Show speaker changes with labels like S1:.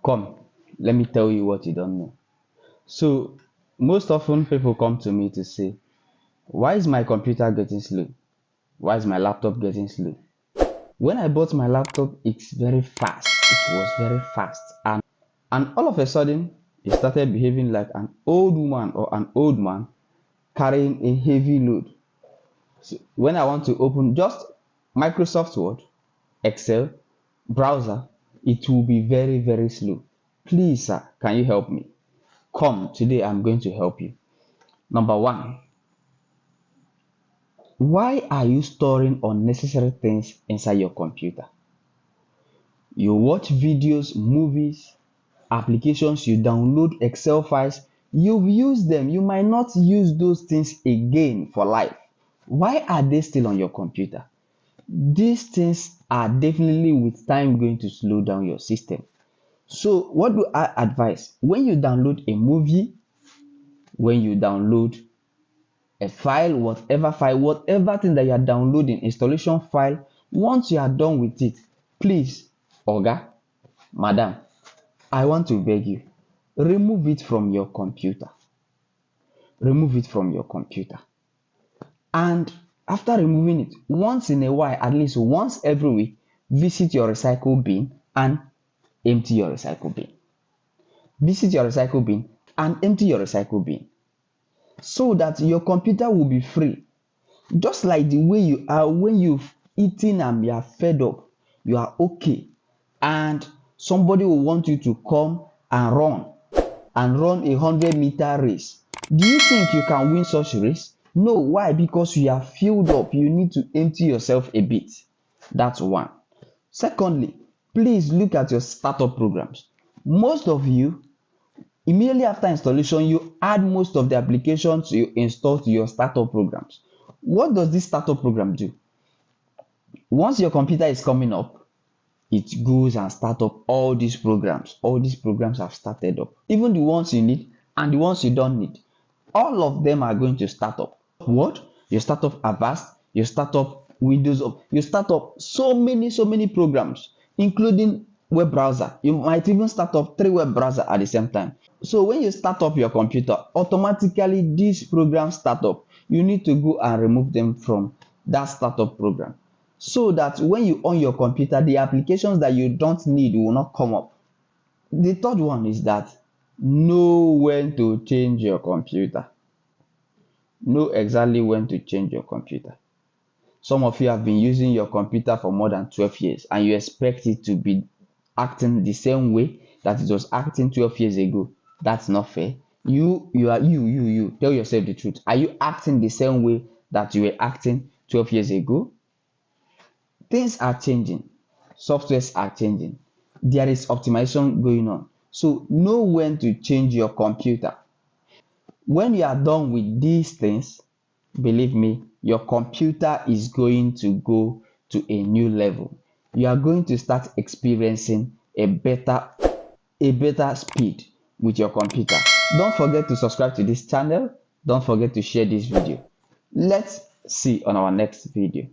S1: Come, let me tell you what you don't know. So, most often people come to me to say, why is my computer getting slow? Why is my laptop getting slow? When I bought my laptop, it's very fast. It was very fast. And all of a sudden, it started behaving like an old woman or an old man carrying a heavy load. So when I want to open just Microsoft Word, Excel, browser, it will be very, very slow. Please, sir, can you help me? Come, today I'm going to help you. Number one, why are you storing unnecessary things inside your computer? You watch videos, movies, applications, you download Excel files, you've used them. You might not use those things again for life. Why are they still on your computer? These things are definitely with time going to slow down your system. So, what do I advise? When you download a movie, when you download a file, whatever thing that you are downloading, installation file, once you are done with it, please, Oga, Madam, I want to beg you, remove it from your computer. Remove it from your computer. And after removing it, once in a while, at least once every week, visit your recycle bin and empty your recycle bin. Visit your recycle bin and empty your recycle bin so that your computer will be free. Just like the way you are when you've eaten and you are fed up, you are okay, and somebody will want you to come and run a 100-meter race. Do you think you can win such race? No. Why? Because you are filled up. You need to empty yourself a bit. That's one. Secondly, please look at your startup programs. Most of you, immediately after installation, you add most of the applications you install to your startup programs. What does this startup program do? Once your computer is coming up, it goes and start up all these programs. All these programs have started up. Even the ones you need and the ones you don't need. All of them are going to start up. What? You start up Avast, you start up Windows, you start up so many programs, including web browser. You might even start up 3 web browsers at the same time. So when you start up your computer, automatically these programs start up. You need to go and remove them from that startup program so that when you on your computer, the applications that you don't need will not come up. The third one is that know when to change your computer. Know exactly when to change your computer. Some of you have been using your computer for more than 12 years and you expect it to be acting the same way that it was acting 12 years ago. That's not fair. You tell yourself the truth. Are you acting the same way that you were acting 12 years ago? Things are changing. Softwares are changing. There is optimization going on. So know when to change your computer. When you are done with these things, believe me, your computer is going to go to a new level. You are going to start experiencing a better speed with your computer. Don't forget to subscribe to this channel. Don't forget to share this video. Let's see on our next video.